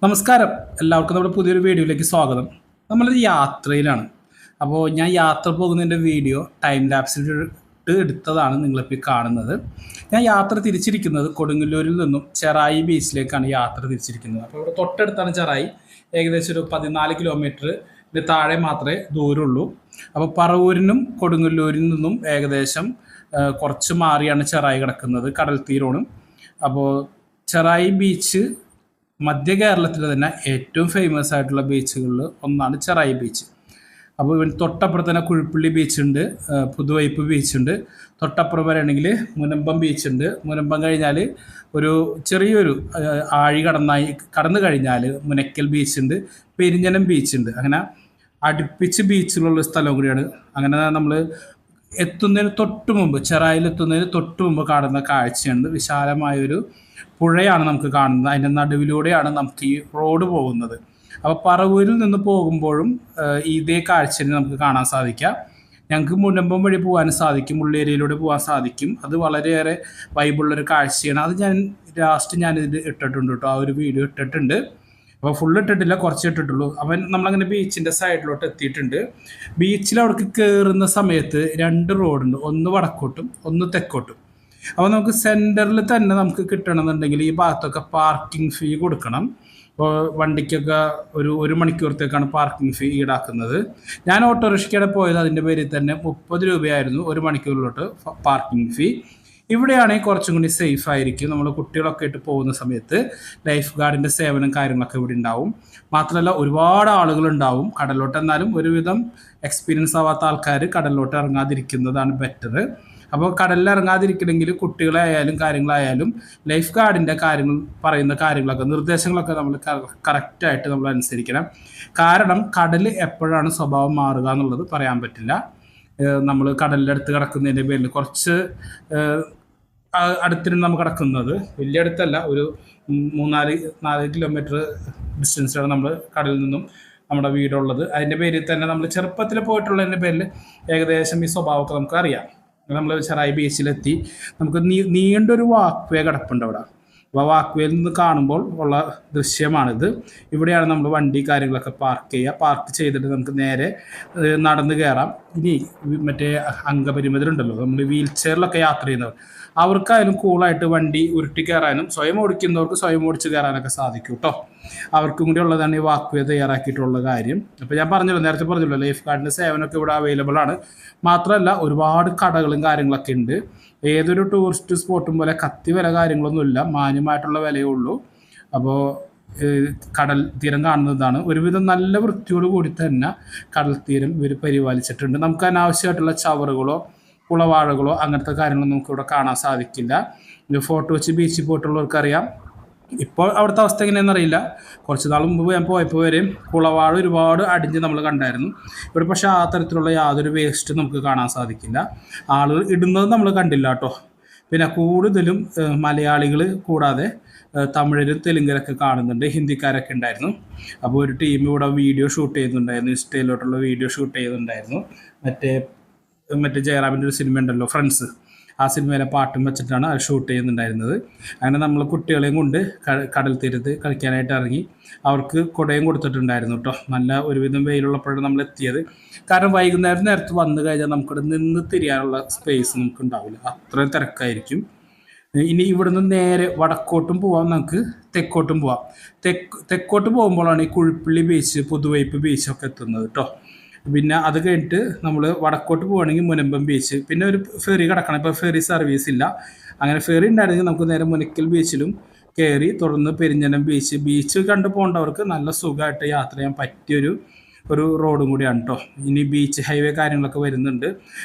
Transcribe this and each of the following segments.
നമസ്കാരം. എല്ലാവർക്കും നമ്മുടെ പുതിയൊരു വീഡിയോയിലേക്ക് സ്വാഗതം. നമ്മളൊരു യാത്രയിലാണ്. അപ്പോൾ ഞാൻ യാത്ര പോകുന്നതിൻ്റെ വീഡിയോ ടൈം ലാപ്സിലിട്ട് എടുത്തതാണ് നിങ്ങളിപ്പോൾ ഈ കാണുന്നത്. ഞാൻ യാത്ര തിരിച്ചിരിക്കുന്നത് കൊടുങ്ങല്ലൂരിൽ നിന്നും ചെറായി ബീച്ചിലേക്കാണ് യാത്ര തിരിച്ചിരിക്കുന്നത്. അപ്പോൾ ഇവിടെ തൊട്ടടുത്താണ് ചെറായി. ഏകദേശം ഒരു 14 കിലോമീറ്ററിന് താഴെ മാത്രമേ ദൂരമുള്ളൂ. അപ്പോൾ പറവൂരിനും കൊടുങ്ങല്ലൂരിൽ നിന്നും ഏകദേശം കുറച്ച് മാറിയാണ് ചെറായി കിടക്കുന്നത്. കടൽ തീരമാണ്. അപ്പോൾ ചെറായി ബീച്ച് മധ്യ കേരളത്തിൽ തന്നെ ഏറ്റവും ഫേമസ് ആയിട്ടുള്ള ബീച്ചുകളിൽ ഒന്നാണ് ചെറായി ബീച്ച്. അപ്പോൾ ഇവൻ തൊട്ടപ്പുറത്ത് തന്നെ കുഴിപ്പള്ളി ബീച്ചുണ്ട്, പുതുവൈപ്പ് ബീച്ചുണ്ട്. തൊട്ടപ്പുറം വരെയാണെങ്കിൽ മുനമ്പം ബീച്ചുണ്ട്. മുനമ്പം കഴിഞ്ഞാൽ ഒരു ചെറിയൊരു ആഴി കടന്നു കഴിഞ്ഞാൽ മുനക്കൽ ബീച്ചുണ്ട്, പെരിഞ്ഞനം ബീച്ചുണ്ട്. അങ്ങനെ അടുപ്പിച്ച് ബീച്ചിലുള്ള സ്ഥലം കൂടിയാണ്. അങ്ങനെ നമ്മൾ എത്തുന്നതിന് തൊട്ട് മുമ്പ്, ചെറായിലെത്തുന്നതിന് തൊട്ട് മുമ്പ് കാണുന്ന കാഴ്ചയുണ്ട്. വിശാലമായൊരു പുഴയാണ് നമുക്ക് കാണുന്നത്. അതിൻ്റെ നടുവിലൂടെയാണ് നമുക്ക് ഈ റോഡ് പോകുന്നത്. അപ്പോൾ പറവൂരിൽ നിന്ന് പോകുമ്പോഴും ഇതേ കാഴ്ചയിൽ നമുക്ക് കാണാൻ സാധിക്കാം. ഞങ്ങൾക്ക് മുനമ്പം വഴി പോകാൻ സാധിക്കും, മുള്ളേരിയയിലൂടെ പോകാൻ സാധിക്കും. അത് വളരെയേറെ വൈബുള്ളൊരു കാഴ്ചയാണ്. അത് ലാസ്റ്റ് ഞാനിത് ഇട്ടിട്ടുണ്ട് കേട്ടോ, ആ ഒരു വീഡിയോ ഇട്ടിട്ടുണ്ട്. അപ്പോൾ ഫുള്ള് ഇട്ടിട്ടില്ല, കുറച്ച് ഇട്ടിട്ടുള്ളൂ. നമ്മളങ്ങനെ ബീച്ചിൻ്റെ സൈഡിലോട്ട് എത്തിയിട്ടുണ്ട്. ബീച്ചിൽ അവിടേക്ക് കയറുന്ന സമയത്ത് 2 റോഡുണ്ട്, ഒന്ന് വടക്കോട്ടും ഒന്ന് തെക്കോട്ടും. അപ്പോൾ നമുക്ക് സെൻറ്ററിൽ തന്നെ നമുക്ക് കിട്ടണമെന്നുണ്ടെങ്കിൽ ഈ ഭാഗത്തൊക്കെ പാർക്കിംഗ് ഫീ കൊടുക്കണം. ഇപ്പോൾ വണ്ടിക്കൊക്കെ ഒരു മണിക്കൂറത്തേക്കാണ് പാർക്കിംഗ് ഫീ ഈടാക്കുന്നത്. ഞാൻ ഓട്ടോറിക്ഷയ്ക്കാണ് പോയത്, അതിൻ്റെ പേരിൽ തന്നെ 30 രൂപയായിരുന്നു ഒരു മണിക്കൂറിലോട്ട് പാർക്കിംഗ് ഫീ. ഇവിടെയാണെങ്കിൽ കുറച്ചും കൂടി സേഫ് ആയിരിക്കും. നമ്മൾ കുട്ടികളൊക്കെ ആയിട്ട് പോകുന്ന സമയത്ത് ലൈഫ് ഗാർഡിൻ്റെ സേവനം കാര്യങ്ങളൊക്കെ ഇവിടെ ഉണ്ടാവും. മാത്രമല്ല ഒരുപാട് ആളുകളുണ്ടാവും കടലിലോട്ട്. എന്നാലും ഒരുവിധം എക്സ്പീരിയൻസ് ആവാത്ത ആൾക്കാർ കടലിലോട്ട് ഇറങ്ങാതിരിക്കുന്നതാണ് ബെറ്റർ. അപ്പോൾ കടലിൽ ഇറങ്ങാതിരിക്കണമെങ്കിൽ കുട്ടികളായാലും കാര്യങ്ങളായാലും ലൈഫ് ഗാർഡിൻ്റെ പറയുന്ന കാര്യങ്ങളൊക്കെ നിർദ്ദേശങ്ങളൊക്കെ നമ്മൾ കറക്റ്റായിട്ട് നമ്മൾ അനുസരിക്കണം. കാരണം കടൽ എപ്പോഴാണ് സ്വഭാവം മാറുക എന്നുള്ളത് പറയാൻ പറ്റില്ല. നമ്മൾ കടലിൻ്റെ അടുത്ത് കിടക്കുന്നതിൻ്റെ പേരിൽ കുറച്ച് അടുത്തിരുന്ന് നമ്മൾ കിടക്കുന്നത്, വലിയ അടുത്തല്ല, ഒരു 3-4 കിലോമീറ്റർ ഡിസ്റ്റൻസിലാണ് നമ്മൾ കടലിൽ നിന്നും നമ്മുടെ വീടുള്ളത്. അതിൻ്റെ പേരിൽ തന്നെ നമ്മൾ ചെറുപ്പത്തിൽ പോയിട്ടുള്ളതിൻ്റെ പേരിൽ ഏകദേശം ഈ സ്വഭാവമൊക്കെ നമുക്ക് അറിയാം. നമ്മൾ ചെറായി ബീച്ചിലെത്തി. നമുക്ക് നീണ്ടൊരു വാക്ക് വേ കിടപ്പുണ്ട് അവിടെ. അപ്പോൾ വാക്ക് വേയിൽ നിന്ന് കാണുമ്പോൾ ഉള്ള ദൃശ്യമാണിത്. ഇവിടെയാണ് നമ്മൾ വണ്ടി കാര്യങ്ങളൊക്കെ പാർക്ക് ചെയ്യുക. പാർക്ക് ചെയ്തിട്ട് നമുക്ക് നേരെ നടന്ന് കയറാം. ഇനി മറ്റേ അംഗപരിമിതരുണ്ടല്ലോ, നമ്മൾ വീൽ ചെയറിലൊക്കെ യാത്ര ചെയ്യുന്നവർ, അവർക്കായാലും കൂളായിട്ട് വണ്ടി ഉരുട്ടി കയറാനും സ്വയം ഓടിക്കുന്നവർക്ക് സ്വയം ഓടിച്ച് കയറാനൊക്കെ സാധിക്കും കേട്ടോ. അവർക്കും കൂടി ഉള്ളതാണ് ഈ വാക്ക് വേ തയ്യാറാക്കിയിട്ടുള്ള കാര്യം. അപ്പോൾ ഞാൻ നേരത്തെ പറഞ്ഞല്ലോ, ലൈഫ് ഗാർഡിൻ്റെ സേവനമൊക്കെ ഇവിടെ അവൈലബിൾ ആണ്. മാത്രമല്ല ഒരുപാട് കടകളും കാര്യങ്ങളൊക്കെ ഉണ്ട്. ഏതൊരു ടൂറിസ്റ്റ് സ്പോട്ടും പോലെ കത്തി വില കാര്യങ്ങളൊന്നുമില്ല, മാന്യമായിട്ടുള്ള വിലയേ ഉള്ളൂ. അപ്പോൾ കടൽ തീരം കാണുന്നതാണ്. ഒരുവിധം നല്ല വൃത്തിയോട് കൂടി തന്നെ കടൽ തീരം ഇവർ പരിപാലിച്ചിട്ടുണ്ട്. നമുക്ക് അനാവശ്യമായിട്ടുള്ള ചവറുകളോ കുളവാഴകളോ അങ്ങനത്തെ കാര്യങ്ങളൊന്നും നമുക്കിവിടെ കാണാൻ സാധിക്കില്ല. ഫോർട്ട് കൊച്ചി ബീച്ചിൽ പോയിട്ടുള്ളവർക്കറിയാം. ഇപ്പോൾ അവിടുത്തെ അവസ്ഥ എങ്ങനെയാണെന്ന് അറിയില്ല. കുറച്ച് നാൾ മുമ്പ് ഞാൻ പോയപ്പോൾ വരെയും കുളവാഴ ഒരുപാട് അടിഞ്ഞ് നമ്മൾ കണ്ടായിരുന്നു. ഇവിടെ പക്ഷേ ആ തരത്തിലുള്ള യാതൊരു വേസ്റ്റ് നമുക്ക് കാണാൻ സാധിക്കില്ല. ആളുകൾ ഇടുന്നത് നമ്മൾ കണ്ടില്ല കേട്ടോ. പിന്നെ കൂടുതലും മലയാളികൾ കൂടാതെ തമിഴരും തെലുങ്കരൊക്കെ കാണുന്നുണ്ട്, ഹിന്ദിക്കാരൊക്കെ ഉണ്ടായിരുന്നു. അപ്പോൾ ഒരു ടീം ഇവിടെ വീഡിയോ ഷൂട്ട് ചെയ്യുന്നുണ്ടായിരുന്നു, ഇൻസ്റ്റയിലോട്ടുള്ള വീഡിയോ ഷൂട്ട് ചെയ്യുന്നുണ്ടായിരുന്നു. മറ്റേ ജയറാമിൻ്റെ ഒരു സിനിമ ഉണ്ടല്ലോ, ഫ്രണ്ട്സ്, ആ സിനിമയിലെ പാട്ടും വെച്ചിട്ടാണ് അത് ഷൂട്ട് ചെയ്യുന്നുണ്ടായിരുന്നത്. അങ്ങനെ നമ്മൾ കുട്ടികളെയും കൊണ്ട് കടൽ തീരത്ത് കളിക്കാനായിട്ട് ഇറങ്ങി. അവർക്ക് കുടയും കൊടുത്തിട്ടുണ്ടായിരുന്നു കേട്ടോ. നല്ല ഒരുവിധം വെയിലുള്ളപ്പോഴാണ് നമ്മൾ എത്തിയത്. കാരണം നേരത്ത് വന്നു കഴിഞ്ഞാൽ നമുക്കിവിടെ നിന്ന് തിരിയാനുള്ള സ്പേസ് നമുക്ക് ഉണ്ടാവില്ല, അത്രയും തിരക്കായിരിക്കും. ഇനി ഇവിടുന്ന് നേരെ വടക്കോട്ടും പോവാം, നമുക്ക് തെക്കോട്ടും പോവാം. തെക്കോട്ട് പോകുമ്പോഴാണ് ഈ കുഴിപ്പള്ളി ബീച്ച്, പുതുവൈപ്പ് ബീച്ചൊക്കെ എത്തുന്നത് കേട്ടോ. പിന്നെ അത് കഴിഞ്ഞിട്ട് നമ്മൾ വടക്കോട്ട് പോവുകയാണെങ്കിൽ മുനമ്പം ബീച്ച്, പിന്നെ ഒരു ഫെറി കിടക്കണം. ഇപ്പോൾ ഫെറി സർവീസ് ഇല്ല. അങ്ങനെ ഫെറി ഉണ്ടായിരുന്നെങ്കിൽ നമുക്ക് നേരെ മുനക്കൽ ബീച്ചിലും കയറി തുടർന്ന് പെരിഞ്ഞനം ബീച്ച് കണ്ടു പോകേണ്ടവർക്ക് നല്ല സുഖമായിട്ട് യാത്ര ചെയ്യാൻ പറ്റിയൊരു റോഡും കൂടിയാണ് കേട്ടോ. ഇനി ബീച്ച് ഹൈവേ കാര്യങ്ങളൊക്കെ വരുന്നുണ്ട്.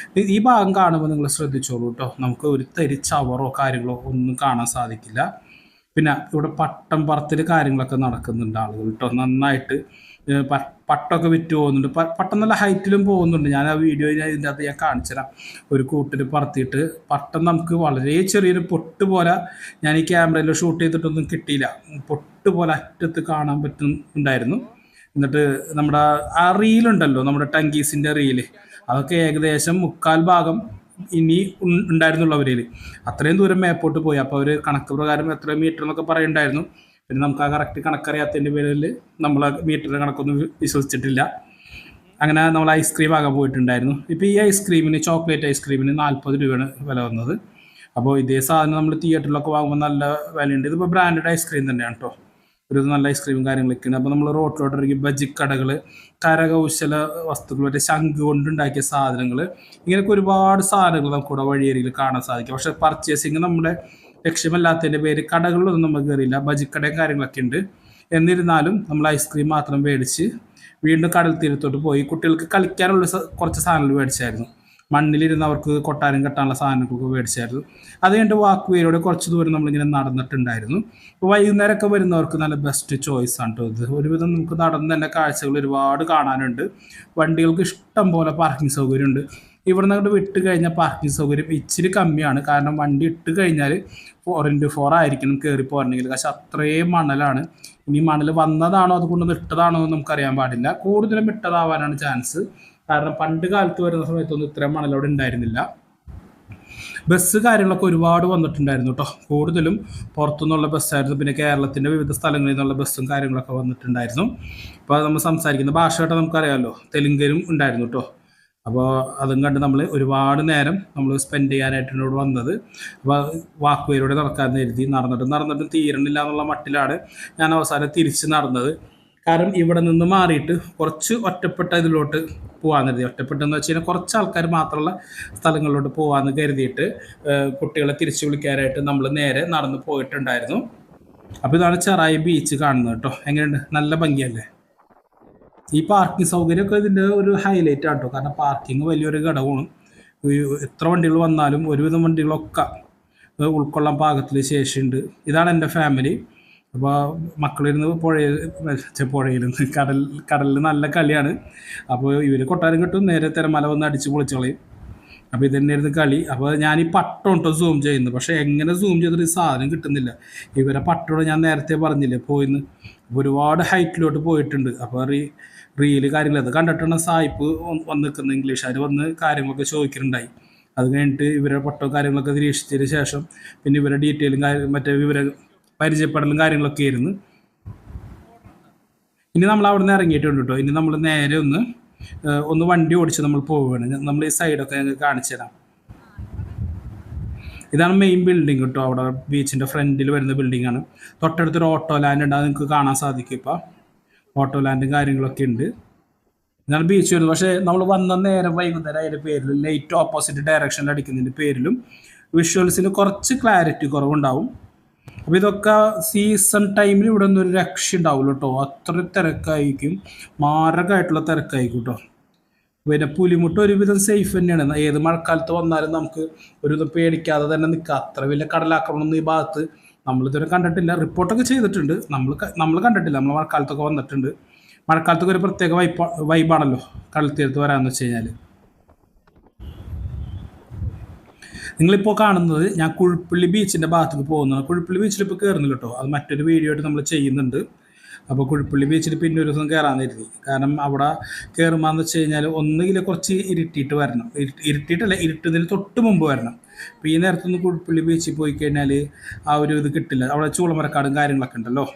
ഈ ഭാഗം കാണുമ്പോൾ നിങ്ങൾ ശ്രദ്ധിച്ചോളൂ കേട്ടോ. നമുക്ക് ഒരു തരി ചവറോ കാര്യങ്ങളോ ഒന്നും കാണാൻ സാധിക്കില്ല. പിന്നെ ഇവിടെ പട്ടം പറത്തിൽ കാര്യങ്ങളൊക്കെ നടക്കുന്നുണ്ട് ആളുകൾ കേട്ടോ. നന്നായിട്ട് പട്ടമൊക്കെ വിറ്റ് പോകുന്നുണ്ട്. പട്ടം നല്ല ഹൈറ്റിലും പോകുന്നുണ്ട്. ഞാൻ ആ വീഡിയോ ഇതിൻ്റെ അകത്ത് ഞാൻ കാണിച്ചുതരാം. ഒരു കൂട്ടിൽ പറത്തിയിട്ട് പട്ടം നമുക്ക് വളരെ ചെറിയൊരു പൊട്ട് പോലെ, ഞാൻ ഈ ക്യാമറയിൽ ഷൂട്ട് ചെയ്തിട്ടൊന്നും കിട്ടിയില്ല, പൊട്ട് പോലെ അറ്റത്ത് കാണാൻ പറ്റുന്നുണ്ടായിരുന്നു. എന്നിട്ട് നമ്മുടെ ആ റീലുണ്ടല്ലോ, നമ്മുടെ ടങ്കീസിൻ്റെ റീല്, അതൊക്കെ ഏകദേശം 3/4 ഭാഗം ഇനി ഉണ്ടായിരുന്നുള്ളവരിൽ അത്രയും ദൂരം മേപ്പോട്ട് പോയി. അപ്പോൾ അവർ കണക്ക് പ്രകാരം എത്ര മീറ്റർ എന്നൊക്കെ പറയുണ്ടായിരുന്നു. പിന്നെ നമുക്ക് ആ കറക്റ്റ് കണക്കറിയാത്തതിൻ്റെ പേരിൽ നമ്മൾ മീറ്ററിൻ്റെ കണക്കൊന്നും വിശ്വസിച്ചിട്ടില്ല. അങ്ങനെ നമ്മൾ ഐസ്ക്രീം ആകാൻ പോയിട്ടുണ്ടായിരുന്നു. ഇപ്പോൾ ഈ ഐസ്ക്രീമിന്, ചോക്ലേറ്റ് ഐസ്ക്രീമിന് 40 രൂപയാണ് വില വന്നത്. അപ്പോൾ ഇതേ സാധനം നമ്മൾ തിയേറ്ററിലൊക്കെ വാങ്ങുമ്പോൾ നല്ല വിലയുണ്ട്. ഇതിപ്പോൾ ബ്രാൻഡഡ് ഐസ്ക്രീം തന്നെയാണ് കേട്ടോ. ഒരു നല്ല ഐസ്ക്രീമും കാര്യങ്ങളൊക്കെയാണ്. അപ്പോൾ നമ്മൾ റോട്ടിലോട്ടിറങ്ങി ബജിക്കടകൾ, കരകൗശല വസ്തുക്കൾ, മറ്റേ ശംഖ് കൊണ്ടുണ്ടാക്കിയ സാധനങ്ങൾ, ഇങ്ങനെയൊക്കെ ഒരുപാട് സാധനങ്ങൾ നമുക്കിവിടെ വഴിയരികിൽ കാണാൻ സാധിക്കും. പക്ഷേ പർച്ചേസിങ് നമ്മുടെ ലക്ഷ്യമല്ലാത്തതിൻ്റെ പേര് കടകളിലൊന്നും നമുക്ക് കയറിയില്ല. ബജിക്കടയും കാര്യങ്ങളൊക്കെ ഉണ്ട്. എന്നിരുന്നാലും നമ്മൾ ഐസ്ക്രീം മാത്രം മേടിച്ച് വീണ്ടും കടൽ തീരത്തോട്ട് പോയി. കുട്ടികൾക്ക് കളിക്കാനുള്ള കുറച്ച് സാധനങ്ങൾ മേടിച്ചായിരുന്നു. മണ്ണിലിരുന്ന് അവർക്ക് കൊട്ടാരം കെട്ടാനുള്ള സാധനങ്ങളൊക്കെ മേടിച്ചായിരുന്നു. അത് കഴിഞ്ഞിട്ട് വാക്ക് വേയിലൂടെ കുറച്ച് ദൂരം നമ്മളിങ്ങനെ നടന്നിട്ടുണ്ടായിരുന്നു. അപ്പോൾ വൈകുന്നേരമൊക്കെ വരുന്നവർക്ക് നല്ല ബെസ്റ്റ് ചോയ്സ് ആണ് കേട്ടോ ഇത്. ഒരുവിധം നമുക്ക് നടന്ന് തന്നെ കാഴ്ചകൾ ഒരുപാട് കാണാനുണ്ട്. വണ്ടികൾക്ക് ഇഷ്ടം പോലെ പാർക്കിംഗ് സൗകര്യമുണ്ട്. ഇവിടെ നിന്ന് അങ്ങോട്ട് വിട്ട് കഴിഞ്ഞാൽ പാർക്കിംഗ് സൗകര്യം ഇച്ചിരി കമ്മിയാണ്. കാരണം വണ്ടി ഇട്ട് കഴിഞ്ഞാൽ 4x4 ആയിരിക്കണം കയറി പോരണമെങ്കിൽ. പക്ഷെ അത്രയും മണലാണ്. ഇനി മണൽ വന്നതാണോ അതുകൊണ്ടൊന്നും ഇട്ടതാണോ എന്ന് നമുക്കറിയാൻ പാടില്ല. കൂടുതലും ഇട്ടതാവാനാണ് ചാൻസ്. കാരണം പണ്ട് കാലത്ത് വരുന്ന സമയത്തൊന്നും ഇത്രയും മണലോടെ ഉണ്ടായിരുന്നില്ല. ബസ് കാര്യങ്ങളൊക്കെ ഒരുപാട് വന്നിട്ടുണ്ടായിരുന്നു കേട്ടോ. കൂടുതലും പുറത്തുനിന്നുള്ള ബസ്സായിരുന്നു. പിന്നെ കേരളത്തിൻ്റെ വിവിധ സ്ഥലങ്ങളിൽ നിന്നുള്ള ബസ്സും കാര്യങ്ങളൊക്കെ വന്നിട്ടുണ്ടായിരുന്നു. അപ്പോൾ നമ്മൾ സംസാരിക്കുന്ന ഭാഷയായിട്ട് നമുക്കറിയാമല്ലോ, തെലുങ്കിലും ഉണ്ടായിരുന്നു കേട്ടോ. അപ്പോൾ അതും കണ്ട് നമ്മൾ ഒരുപാട് നേരം നമ്മൾ സ്പെൻഡ് ചെയ്യാനായിട്ടാണ് ഇവിടെ വന്നത്. അപ്പോൾ വാക്കുവയിലൂടെ നടക്കാമെന്ന് കരുതി നടന്നിട്ടും തീരണില്ല എന്നുള്ള മട്ടിലാണ് ഞാൻ അവസാനം തിരിച്ച് നടന്നത്. കാരണം ഇവിടെ നിന്ന് മാറിയിട്ട് കുറച്ച് ഒറ്റപ്പെട്ട ഇതിലോട്ട് പോകാമെന്ന് കരുതി. ഒറ്റപ്പെട്ടെന്ന് വെച്ച് കഴിഞ്ഞാൽ കുറച്ച് ആൾക്കാർ മാത്രമുള്ള സ്ഥലങ്ങളിലോട്ട് പോകാമെന്ന് കരുതിയിട്ട് കുട്ടികളെ തിരിച്ചു വിളിക്കാനായിട്ട് നമ്മൾ നേരെ നടന്ന് പോയിട്ടുണ്ടായിരുന്നു. അപ്പോൾ ഇതാണ് ചെറായി ബീച്ച് കാണുന്നത് കേട്ടോ. എങ്ങനെയുണ്ട്? നല്ല ഭംഗിയല്ലേ? ഈ പാർക്കിംഗ് സൗകര്യമൊക്കെ ഇതിൻ്റെ ഒരു ഹൈലൈറ്റ് ആണ് കേട്ടോ. കാരണം പാർക്കിംഗ് വലിയൊരു ഘടകമാണ്. എത്ര വണ്ടികൾ വന്നാലും ഒരുവിധം വണ്ടികളൊക്കെ ഉൾക്കൊള്ളാൻ പാകത്തിൽ ശേഷിയുണ്ട്. ഇതാണ് എൻ്റെ ഫാമിലി. അപ്പോൾ മക്കളിരുന്ന് പുഴയിൽ കടലിൽ നല്ല കളിയാണ്. അപ്പോൾ ഇവർ കൊട്ടാരം കിട്ടും, നേരെ തിരമല വന്ന് അടിച്ച് പൊളിച്ച് കളയും. അപ്പോൾ ഇതന്നെയായിരുന്നു കളി. അപ്പോൾ ഞാൻ ഈ പട്ടം കേട്ടോ സൂം ചെയ്യുന്നത്. പക്ഷേ എങ്ങനെ സൂം ചെയ്തിട്ട് ഈ സാധനം കിട്ടുന്നില്ല. ഇവരെ പട്ടോട് ഞാൻ നേരത്തെ പറഞ്ഞില്ലേ പോയിന്ന്. ഒരുപാട് ഹൈറ്റിലോട്ട് പോയിട്ടുണ്ട്. അപ്പോൾ റീല് കാര്യങ്ങൾ അത് കണ്ടിട്ടാണ് സായിപ്പ് വന്ന് നിൽക്കുന്നത്. ഇംഗ്ലീഷുകാർ വന്ന് കാര്യങ്ങളൊക്കെ ചോദിക്കുന്നുണ്ടായി. അത് കഴിഞ്ഞിട്ട് ഇവരുടെ പട്ടവും കാര്യങ്ങളൊക്കെ നിരീക്ഷിച്ചതിന് ശേഷം പിന്നെ ഇവരുടെ ഡീറ്റെയിലും മറ്റേ പരിചയപ്പെടലും കാര്യങ്ങളൊക്കെ ആയിരുന്നു. ഇനി നമ്മൾ അവിടെ നിന്ന് ഇറങ്ങിയിട്ടുണ്ട് കേട്ടോ. ഇനി നമ്മൾ നേരെ ഒന്ന് വണ്ടി ഓടിച്ച് നമ്മൾ പോവുകയാണ്. നമ്മൾ ഈ സൈഡൊക്കെ ഞങ്ങൾക്ക് കാണിച്ചു തരാം. ഇതാണ് മെയിൻ ബിൽഡിംഗ് കേട്ടോ. അവിടെ ബീച്ചിൻ്റെ ഫ്രണ്ടിൽ വരുന്ന ബിൽഡിംഗാണ്. തൊട്ടടുത്തൊരു ഓട്ടോ ലാൻഡ് ഉണ്ട്. അത് നിങ്ങൾക്ക് കാണാൻ സാധിക്കും. ഇപ്പോൾ ഓട്ടോ ലാൻഡും കാര്യങ്ങളൊക്കെ ഉണ്ട്. ഇതാണ് ബീച്ച് വരുന്നത്. പക്ഷേ നമ്മൾ വന്ന നേരം വൈകുന്നേരം അതിൻ്റെ പേരിലും ലൈറ്റ് ഓപ്പോസിറ്റ് ഡയറക്ഷനിൽ അടിക്കുന്നതിൻ്റെ പേരിലും വിഷ്വൽസിന് കുറച്ച് ക്ലാരിറ്റി കുറവുണ്ടാവും. അപ്പോൾ ഇതൊക്കെ സീസൺ ടൈമിൽ ഇവിടെ ഒന്നും ഒരു രക്ഷ ഉണ്ടാവില്ല കേട്ടോ. അത്ര തിരക്കായിരിക്കും, മാരകമായിട്ടുള്ള തിരക്കായിരിക്കും കേട്ടോ. പിന്നെ പുലിമുട്ട് ഒരുവിധം സേഫ് തന്നെയാണ്. ഏത് മഴക്കാലത്ത് വന്നാലും നമുക്ക് ഒരുവിധം പേടിക്കാതെ തന്നെ നിൽക്കുക. അത്ര വലിയ കടലാക്രമണമൊന്നും ഈ ഭാഗത്ത് നമ്മളിതുവരെ കണ്ടിട്ടില്ല. റിപ്പോർട്ടൊക്കെ ചെയ്തിട്ടുണ്ട്, നമ്മൾ കണ്ടിട്ടില്ല. നമ്മൾ മഴക്കാലത്തൊക്കെ വന്നിട്ടുണ്ട്. മഴക്കാലത്തൊക്കെ ഒരു പ്രത്യേക വൈബാണല്ലോ കടൽ തീരത്ത് വരാമെന്ന് വെച്ച് കഴിഞ്ഞാൽ. നിങ്ങളിപ്പോൾ കാണുന്നത് ഞാൻ കുഴിപ്പള്ളി ബീച്ചിൻ്റെ ഭാഗത്തേക്ക് പോകുന്നതാണ്. കുഴിപ്പള്ളി ബീച്ചിൽ ഇപ്പോൾ കയറുന്നില്ല കേട്ടോ. അത് മറ്റൊരു വീഡിയോ ആയിട്ട് നമ്മൾ ചെയ്യുന്നുണ്ട്. അപ്പോൾ കുഴിപ്പള്ളി ബീച്ചിൽ പിന്നെ ഒരു ദിവസം കയറാമെന്ന് കരുതി. കാരണം അവിടെ കയറുമ്പോൾ വെച്ച് കഴിഞ്ഞാൽ ഒന്നുകിൽ കുറച്ച് ഇരുട്ടിയിട്ട് വരണം. ഇരുട്ടിയിട്ടല്ല, ഇരുട്ടുന്നതിന് തൊട്ട് മുമ്പ് വരണം. അപ്പോൾ ഈ നേരത്തൊന്ന് കുഴിപ്പള്ളി ബീച്ചിൽ പോയി കഴിഞ്ഞാൽ ആ ഒരു ഇത് കിട്ടില്ല. അവിടെ ചൂളമരക്കാടും കാര്യങ്ങളൊക്കെ ഉണ്ടല്ലോ.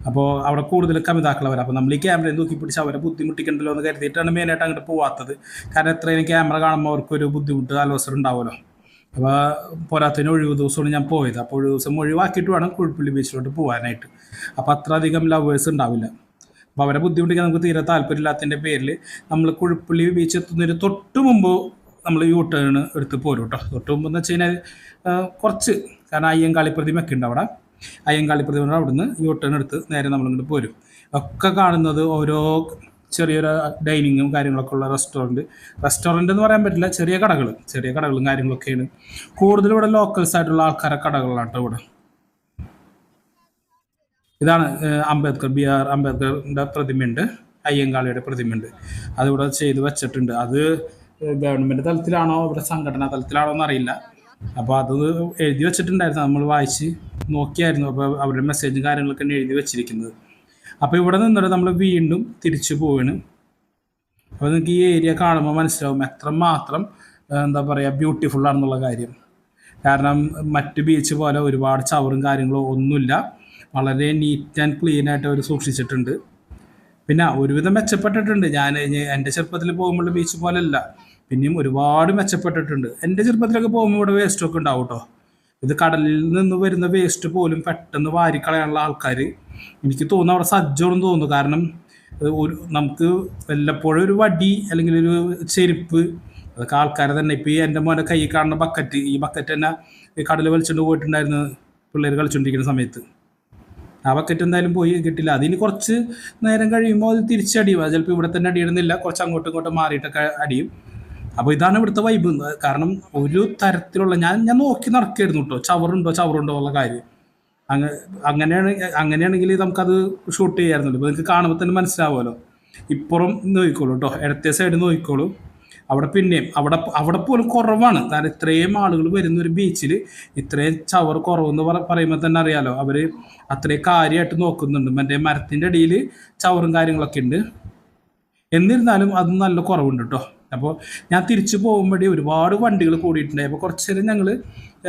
അപ്പോൾ അവിടെ കൂടുതൽ കമിതാക്കളവർ. അപ്പോൾ നമ്മൾ ഈ ക്യാമറയിൽ നോക്കി പിടിച്ച് അവരെ ബുദ്ധിമുട്ടിക്കണ്ടല്ലോ എന്ന് കരുതിയിട്ടാണ് മെയിനായിട്ട് അങ്ങോട്ട് പോവാത്തത്. കാരണം എത്രയും ക്യാമറ കാണുമ്പോൾ അവർക്കൊരു ബുദ്ധിമുട്ട് ആലോചന ഉണ്ടാവുമല്ലോ. അപ്പോൾ പോരാത്തതിന് ഒഴിവ് ദിവസമാണ് ഞാൻ പോയത്. അപ്പോൾ ഒഴിവ് ദിവസം ഒഴിവാക്കിയിട്ട് വേണം കുഴിപ്പള്ളി ബീച്ചിലോട്ട് പോകാനായിട്ട്. അപ്പോൾ അത്ര അധികം ലവേഴ്സ് ഉണ്ടാവില്ല. അപ്പോൾ അവരെ ബുദ്ധിമുട്ടിക്കാൻ നമുക്ക് തീരെ താല്പര്യമില്ലാത്തതിൻ്റെ പേരിൽ നമ്മൾ കുഴിപ്പള്ളി ബീച്ച് എത്തുന്നതിന് തൊട്ട് മുമ്പ് നമ്മൾ യൂ ടേൺ എടുത്ത് പോരും കേട്ടോ. തൊട്ട് മുമ്പ് എന്ന് വെച്ച് കഴിഞ്ഞാൽ കുറച്ച്, കാരണം അയ്യങ്കാളി പ്രതിമയൊക്കെ ഉണ്ട് അവിടെ. അയ്യങ്കാളി പ്രതിമ അവിടുന്ന് യൂ ടേൺ എടുത്ത് നേരെ നമ്മളിങ്ങോട്ട് പോരും. ഒക്കെ കാണുന്നത് ഓരോ ചെറിയൊരു ഡൈനിങ്ങും കാര്യങ്ങളൊക്കെ ഉള്ള റെസ്റ്റോറൻറ്റ് എന്ന് പറയാൻ പറ്റില്ല, ചെറിയ കടകളും കാര്യങ്ങളൊക്കെയാണ്. കൂടുതലും ഇവിടെ ലോക്കൽസ് ആയിട്ടുള്ള ആൾക്കാരെ കടകളാണ് കേട്ടോ ഇവിടെ. ഇതാണ് ബി.ആർ. അംബേദ്കറിൻ്റെ പ്രതിമയുണ്ട്, അയ്യങ്കാളിയുടെ പ്രതിമയുണ്ട്. അതിവിടെ ചെയ്ത് വെച്ചിട്ടുണ്ട്. അത് ഗവൺമെൻറ് തലത്തിലാണോ ഇവിടെ സംഘടനാ തലത്തിലാണോ എന്നറിയില്ല. അപ്പോൾ അത് എഴുതി വെച്ചിട്ടുണ്ടായിരുന്നു, നമ്മൾ വായിച്ച് നോക്കിയായിരുന്നു. അപ്പോൾ അവരുടെ മെസ്സേജും കാര്യങ്ങളൊക്കെയാണ് എഴുതി വെച്ചിരിക്കുന്നത്. അപ്പോൾ ഇവിടെ നിന്നിട്ട് നമ്മൾ വീണ്ടും തിരിച്ചു പോവാണ്. അപ്പോൾ നിങ്ങൾക്ക് ഈ ഏരിയ കാണുമ്പോൾ മനസ്സിലാവും എത്രമാത്രം എന്താ പറയുക ബ്യൂട്ടിഫുൾ ആണെന്നുള്ള കാര്യം. കാരണം മറ്റ് ബീച്ച് പോലെ ഒരുപാട് ചവറും കാര്യങ്ങളും ഒന്നുമില്ല. വളരെ നീറ്റ് ആൻഡ് ക്ലീൻ ആയിട്ട് അവർ സൂക്ഷിച്ചിട്ടുണ്ട്. പിന്നെ ഒരുവിധം മെച്ചപ്പെട്ടിട്ടുണ്ട്. ഞാൻ എൻ്റെ ചെറുപ്പത്തിൽ പോകുമ്പോൾ ബീച്ച് പോലെയല്ല, പിന്നെയും ഒരുപാട് മെച്ചപ്പെട്ടിട്ടുണ്ട്. എൻ്റെ ചെറുപ്പത്തിലൊക്കെ പോകുമ്പോൾ ഇവിടെ വേസ്റ്റൊക്കെ ഉണ്ടാവും കേട്ടോ. ഇത് കടലിൽ നിന്ന് വരുന്ന വേസ്റ്റ് പോലും പെട്ടെന്ന് വാരിക്കളയാനുള്ള ആൾക്കാർ എനിക്ക് തോന്നുന്നു അവിടെ സജ്ജമെന്ന് തോന്നുന്നു. കാരണം ഒരു നമുക്ക് വല്ലപ്പോഴും ഒരു വടി അല്ലെങ്കിൽ ഒരു ചെരുപ്പ് അതൊക്കെ ആൾക്കാരെ തന്നെ. ഇപ്പം ഈ എൻ്റെ മോനെ കൈ കാണുന്ന ബക്കറ്റ്, ഈ ബക്കറ്റ് തന്നെ ഈ കടൽ വലിച്ചുകൊണ്ട് പോയിട്ടുണ്ടായിരുന്നു പിള്ളേർ കളിച്ചുകൊണ്ടിരിക്കുന്ന സമയത്ത്. ആ ബക്കറ്റ് എന്തായാലും പോയി കിട്ടില്ല. അതിന് കുറച്ച് നേരം കഴിയുമ്പോൾ അത് തിരിച്ചടിയും. അത് ചിലപ്പോൾ ഇവിടെ തന്നെ അടിയിടുന്നില്ല, കുറച്ച് അങ്ങോട്ടും ഇങ്ങോട്ടും മാറിയിട്ടൊക്കെ അടിയും. അപ്പോൾ ഇതാണ് ഇവിടുത്തെ വൈബ്. കാരണം ഒരു തരത്തിലുള്ള ഞാൻ നോക്കി നടക്കായിരുന്നു കേട്ടോ, ചവറുണ്ടോ ഉള്ള കാര്യം. അങ്ങനെയാണെങ്കിൽ നമുക്കത് ഷൂട്ട് ചെയ്യാമായിരുന്നല്ലോ. ഇപ്പോൾ നിങ്ങൾക്ക് കാണുമ്പോൾ തന്നെ മനസ്സിലാവുമല്ലോ. ഇപ്പുറം നോക്കിക്കോളൂ കേട്ടോ, ഇടത്തെ സൈഡ് നോക്കിക്കോളൂ. അവിടെ പിന്നെയും അവിടെ പോലും കുറവാണ്. കാരണം ഇത്രയും ആളുകൾ വരുന്ന ഒരു ബീച്ചിൽ ഇത്രയും ചവർ കുറവെന്ന് പറയുമ്പോൾ തന്നെ അറിയാലോ, അവർ അത്രയും കാര്യമായിട്ട് നോക്കുന്നുണ്ട്. മറ്റേ മരത്തിൻ്റെ അടിയിൽ ചവറും കാര്യങ്ങളൊക്കെ ഉണ്ട്. എന്നിരുന്നാലും അത് നല്ല കുറവുണ്ട് കേട്ടോ. അപ്പോൾ ഞാൻ തിരിച്ചു പോകുമ്പോഴേ ഒരുപാട് വണ്ടികൾ കൂടിയിട്ടുണ്ടായി. അപ്പോൾ കുറച്ച് നേരം ഞങ്ങൾ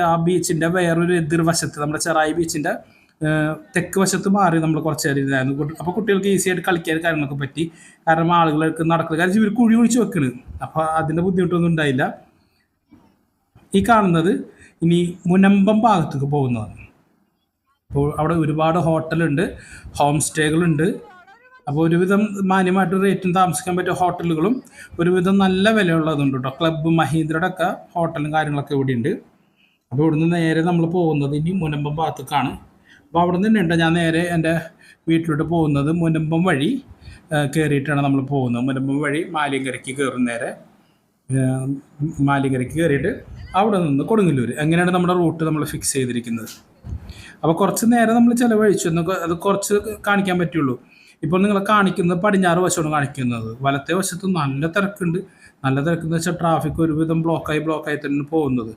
ആ ബീച്ചിൻ്റെ വേറൊരു എതിർവശത്ത്, നമ്മുടെ ചെറായി ബീച്ചിൻ്റെ തെക്ക് വശത്ത് മാറി നമ്മൾ കുറച്ച് നേരം ഇരുന്നായിരുന്നു. അപ്പോൾ കുട്ടികൾക്ക് ഈസി ആയിട്ട് കളിക്കാൻ കാര്യങ്ങളൊക്കെ പറ്റി. കാരണം ആളുകൾക്ക് നടക്കുന്നത്, കാരണം ഇവർ കുഴി ഒഴിച്ച് വെക്കണത്, അപ്പോൾ അതിൻ്റെ ബുദ്ധിമുട്ടൊന്നും ഉണ്ടായില്ല. ഈ കാണുന്നത് ഇനി മുനമ്പം ഭാഗത്തേക്ക് പോകുന്നതാണ്. അപ്പോൾ അവിടെ ഒരുപാട് ഹോട്ടലുണ്ട്, ഹോം സ്റ്റേകളുണ്ട്. അപ്പോൾ ഒരുവിധം മാന്യമായിട്ട് റേറ്റിന് താമസിക്കാൻ പറ്റിയ ഹോട്ടലുകളും ഒരുവിധം നല്ല വിലയുള്ളതുണ്ട് കേട്ടോ. ക്ലബ്ബ് മഹീന്ദ്രയുടെ ഒക്കെ ഹോട്ടലും കാര്യങ്ങളൊക്കെ ഇവിടെ ഉണ്ട്. അപ്പോൾ ഇവിടുന്ന് നേരെ നമ്മൾ പോകുന്നത് ഇനി മുനമ്പം ഭാഗത്തേക്കാണ്. അപ്പോൾ അവിടെ നിന്ന് ഉണ്ട് ഞാൻ നേരെ എൻ്റെ വീട്ടിലോട്ട് പോകുന്നത് മുനമ്പം വഴി കയറിയിട്ടാണ് നമ്മൾ പോകുന്നത്. മുനമ്പം വഴി മാലിയങ്കരയ്ക്ക് കയറും. നേരെ മാലിയങ്കരയ്ക്ക് കയറിയിട്ട് അവിടെ നിന്ന് കൊടുങ്ങല്ലൂർ, അങ്ങനെയാണ് നമ്മുടെ റൂട്ട് നമ്മൾ ഫിക്സ് ചെയ്തിരിക്കുന്നത്. അപ്പോൾ കുറച്ച് നേരം നമ്മൾ ചിലവഴിച്ചു എന്നൊക്കെ അത് കുറച്ച് കാണിക്കാൻ പറ്റുള്ളൂ. ഇപ്പോൾ നിങ്ങളെ കാണിക്കുന്നത് പടിഞ്ഞാറ് വശമാണ് കാണിക്കുന്നത്. വലത്തെ വശത്ത് നല്ല തിരക്കുണ്ട്. നല്ല തിരക്കെന്ന് വെച്ചാൽ ട്രാഫിക് ഒരുവിധം ബ്ലോക്കായി തന്നെ പോകുന്നത്.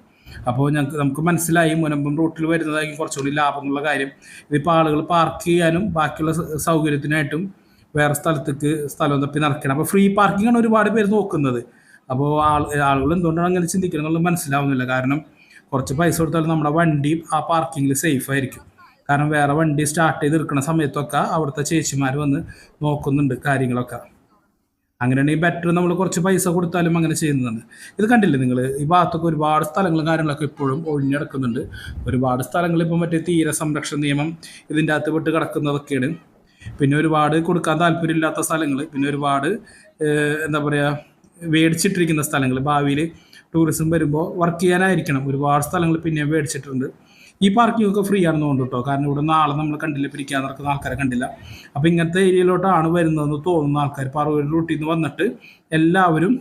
അപ്പോൾ നമുക്ക് മനസ്സിലായി മുനമ്പം റൂട്ടിൽ വരുന്നതായിരിക്കും കുറച്ചുകൂടി ലാഭം എന്നുള്ള കാര്യം. ഇതിപ്പോൾ ആളുകൾ പാർക്ക് ചെയ്യാനും ബാക്കിയുള്ള സൗകര്യത്തിനായിട്ടും വേറെ സ്ഥലം തപ്പി നടക്കണം. അപ്പോൾ ഫ്രീ പാർക്കിംഗ് ആണ് ഒരുപാട് പേര് നോക്കുന്നത്. അപ്പോൾ ആളുകൾ എന്തുകൊണ്ടാണ് അങ്ങനെ ചിന്തിക്കണം എന്നുള്ളത് മനസ്സിലാവുന്നില്ല. കാരണം കുറച്ച് പൈസ കൊടുത്താലും നമ്മുടെ വണ്ടി ആ പാർക്കിങ്ങിൽ സേഫ് ആയിരിക്കും. കാരണം വേറെ വണ്ടി സ്റ്റാർട്ട് ചെയ്ത് എടുക്കുന്ന സമയത്തൊക്കെ അവിടുത്തെ ചേച്ചിമാർ വന്ന് നോക്കുന്നുണ്ട് കാര്യങ്ങളൊക്കെ. അങ്ങനെയാണെങ്കിൽ ബെറ്റർ നമ്മൾ കുറച്ച് പൈസ കൊടുത്താലും അങ്ങനെ ചെയ്യുന്നതാണ്. ഇത് കണ്ടില്ലേ നിങ്ങൾ, ഈ ഭാഗത്തൊക്കെ ഒരുപാട് സ്ഥലങ്ങളും കാര്യങ്ങളൊക്കെ ഇപ്പോഴും ഒഴിഞ്ഞെടുക്കുന്നുണ്ട്. ഒരുപാട് സ്ഥലങ്ങൾ ഇപ്പോൾ മറ്റേ തീര സംരക്ഷണ നിയമം ഇതിൻ്റെ അകത്ത് വിട്ട് കിടക്കുന്നതൊക്കെയാണ്. പിന്നെ ഒരുപാട് കൊടുക്കാൻ താല്പര്യമില്ലാത്ത സ്ഥലങ്ങൾ, പിന്നെ ഒരുപാട് എന്താ പറയുക മേടിച്ചിട്ടിരിക്കുന്ന സ്ഥലങ്ങൾ, ഭാവിയിൽ ടൂറിസം വരുമ്പോൾ വർക്ക് ചെയ്യാനായിരിക്കണം. ഒരുപാട് സ്ഥലങ്ങൾ പിന്നെയും മേടിച്ചിട്ടുണ്ട്. ഈ പാർക്കിംഗ് ഒക്കെ ഫ്രീ ആണെന്ന് തോന്നുന്നു കേട്ടോ. കാരണം ഇവിടെ നാളെ നമ്മൾ കണ്ടില്ല, പിരിക്കാൻ നടക്കുന്ന ആൾക്കാരെ കണ്ടില്ല. അപ്പോൾ ഇങ്ങനത്തെ ഏരിയയിലോട്ടാണ് വരുന്നതെന്ന് തോന്നുന്ന ആൾക്കാർ പറവൂർ റൂട്ടിൽ നിന്ന് വന്നിട്ട് എല്ലാവരും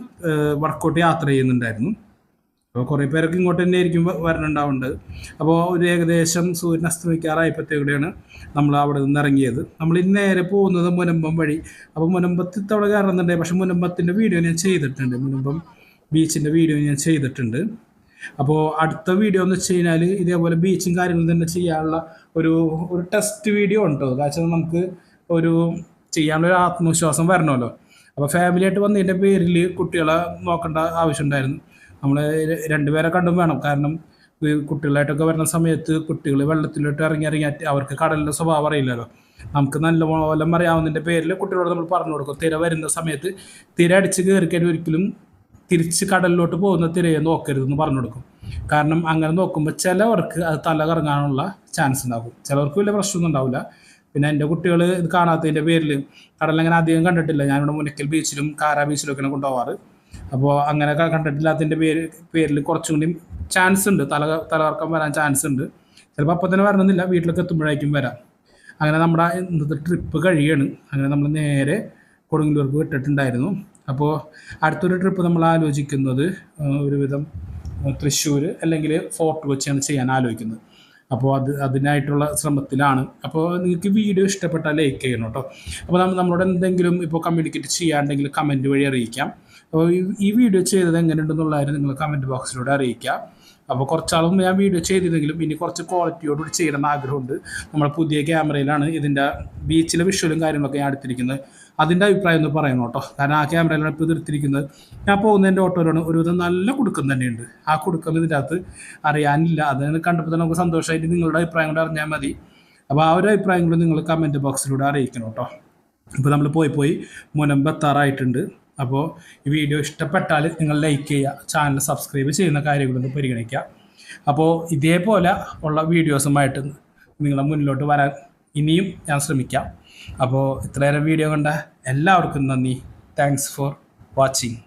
വർക്കൗട്ട് യാത്ര ചെയ്യുന്നുണ്ടായിരുന്നു. അപ്പോൾ കുറേ പേരൊക്കെ ഇങ്ങോട്ട് തന്നെ ആയിരിക്കും വരണുണ്ടാവുന്നത്. അപ്പോൾ ഒരു ഏകദേശം സൂര്യൻ അസ്തമിക്കാറായപ്പോഴത്തേക്കൂടെയാണ് നമ്മൾ അവിടെ നിന്ന് ഇറങ്ങിയത്. നമ്മൾ ഇന്ന് നേരെ പോകുന്നത് മുനമ്പം വഴി. അപ്പോൾ മുനമ്പത്ത് ഇത്തവണ കയറുന്നുണ്ടായി, പക്ഷെ മുനമ്പത്തിൻ്റെ വീഡിയോ ഞാൻ ചെയ്തിട്ടുണ്ട്. മുനമ്പം ബീച്ചിൻ്റെ വീഡിയോ ഞാൻ ചെയ്തിട്ടുണ്ട്. അപ്പോൾ അടുത്ത വീഡിയോ എന്ന് വെച്ച് കഴിഞ്ഞാൽ ഇതേപോലെ ബീച്ചും കാര്യങ്ങളും തന്നെ ചെയ്യാനുള്ള ഒരു ടെസ്റ്റ് വീഡിയോ ഉണ്ടോ. കാരണം നമുക്ക് ഒരു ചെയ്യാനുള്ള ഒരു ആത്മവിശ്വാസം വരണമല്ലോ. അപ്പോൾ ഫാമിലിയായിട്ട് വന്നതിൻ്റെ പേരിൽ കുട്ടികളെ നോക്കേണ്ട ആവശ്യമുണ്ടായിരുന്നു. നമ്മൾ 2 പേരെ കണ്ടും വേണം. കാരണം കുട്ടികളായിട്ടൊക്കെ വരുന്ന സമയത്ത് കുട്ടികൾ വെള്ളത്തിലോട്ട് ഇറങ്ങി അവർക്ക് കടലിൻ്റെ സ്വഭാവം അറിയില്ലല്ലോ. നമുക്ക് നല്ലപോലെ അറിയാവുന്നതിൻ്റെ പേരിൽ കുട്ടികളോട് നമ്മൾ പറഞ്ഞു കൊടുക്കും. തിര വരുന്ന സമയത്ത് തിര അടിച്ച് കയറിക്കഴിഞ്ഞാൽ ഒരിക്കലും തിരിച്ച് കടലിലോട്ട് പോകുന്ന തിരയെ നോക്കരുതെന്ന് പറഞ്ഞു കൊടുക്കും. കാരണം അങ്ങനെ നോക്കുമ്പോൾ ചിലവർക്ക് അത് തല കറങ്ങാനുള്ള ചാൻസ് ഉണ്ടാകും, ചിലവർക്ക് വലിയ പ്രശ്നമൊന്നും ഉണ്ടാവില്ല. പിന്നെ എൻ്റെ കുട്ടികൾ ഇത് കാണാത്തതിൻ്റെ പേരിൽ കടലങ്ങനെ അധികം കണ്ടിട്ടില്ല. ഞാനിവിടെ മുനക്കൽ ബീച്ചിലും കാരാ ബീച്ചിലൊക്കെയാണ് കൊണ്ടുപോകാറ്. അപ്പോൾ അങ്ങനെ കണ്ടിട്ടില്ലാത്തതിൻ്റെ പേരിൽ കുറച്ചും കൂടി ചാൻസ് ഉണ്ട്, തലകറക്കം വരാൻ ചാൻസ് ഉണ്ട്. ചിലപ്പോൾ അപ്പം തന്നെ വരണമെന്നില്ല, വീട്ടിലൊക്കെ എത്തുമ്പോഴേക്കും വരാം. അങ്ങനെ നമ്മുടെ ഇന്നത്തെ ട്രിപ്പ് കഴിയാണ്. അങ്ങനെ നമ്മൾ നേരെ കൊടുങ്ങല്ലൂർക്ക് വിട്ടിട്ടുണ്ടായിരുന്നു. അപ്പോൾ അടുത്തൊരു ട്രിപ്പ് നമ്മൾ ആലോചിക്കുന്നത് ഒരുവിധം തൃശ്ശൂർ അല്ലെങ്കിൽ ഫോർട്ട് കൊച്ചിയാണ് ചെയ്യാൻ ആലോചിക്കുന്നത്. അപ്പോൾ അതിനായിട്ടുള്ള ശ്രമത്തിലാണ്. അപ്പോൾ നിങ്ങൾക്ക് വീഡിയോ ഇഷ്ടപ്പെട്ടാൽ ലൈക്ക് ചെയ്യണം കേട്ടോ. അപ്പോൾ നമ്മളോട് എന്തെങ്കിലും ഇപ്പോൾ കമ്മ്യൂണിക്കേറ്റ് ചെയ്യാണ്ടെങ്കിൽ കമൻറ്റ് വഴി അറിയിക്കാം. അപ്പോൾ ഈ വീഡിയോ ചെയ്തത് എങ്ങനെയുണ്ടെന്നുള്ള കാര്യം നിങ്ങൾ കമൻറ്റ് ബോക്സിലൂടെ അറിയിക്കാം. അപ്പോൾ കുറച്ചാളും ഞാൻ വീഡിയോ ചെയ്തിരുന്നെങ്കിലും ഇനി കുറച്ച് ക്വാളിറ്റിയോടുകൂടി ചെയ്യണമെന്ന് ആഗ്രഹമുണ്ട്. നമ്മൾ പുതിയ ക്യാമറയിലാണ് ഇതിൻ്റെ ബീച്ചിലെ വിഷ്വലും കാര്യങ്ങളൊക്കെ ഞാൻ എടുത്തിരിക്കുന്നത്. അതിൻ്റെ അഭിപ്രായം ഒന്ന് പറയണം കേട്ടോ. കാരണം ആ ക്യാമറയിലാണ് ഇപ്പോൾ എടുത്തിരിക്കുന്നത്. ഞാൻ പോകുന്നതിൻ്റെ ഓട്ടോയിലാണ് ഒരുവിധം നല്ല കുടുക്കം തന്നെയുണ്ട്. ആ കുടുക്കം ഇതിൻ്റെ അകത്ത് അറിയാനില്ല. അതിന് കണ്ടപ്പോൾ തന്നെ നമുക്ക് സന്തോഷമായിട്ട് നിങ്ങളുടെ അഭിപ്രായം കൂടെ അറിഞ്ഞാൽ മതി. അപ്പോൾ ആ ഒരു അഭിപ്രായങ്ങളും നിങ്ങൾ കമൻറ്റ് ബോക്സിലൂടെ അറിയിക്കണം കേട്ടോ. ഇപ്പോൾ നമ്മൾ പോയി മുനമ്പെത്താറായിട്ടുണ്ട്. അപ്പോൾ ഈ വീഡിയോ ഇഷ്ടപ്പെട്ടാൽ നിങ്ങൾ ലൈക്ക് ചെയ്യുക, ചാനൽ സബ്സ്ക്രൈബ് ചെയ്യുന്ന കാര്യങ്ങളൊന്ന് പരിഗണിക്കുക. അപ്പോൾ ഇതേപോലെ ഉള്ള വീഡിയോസുമായിട്ട് നിങ്ങളെ മുന്നിലോട്ട് വരാൻ ഇനിയും ഞാൻ ശ്രമിക്കാം. അപ്പോൾ ഇത്രയേറെ വീഡിയോ കണ്ട എല്ലാവർക്കും നന്ദി. Thanks for watching.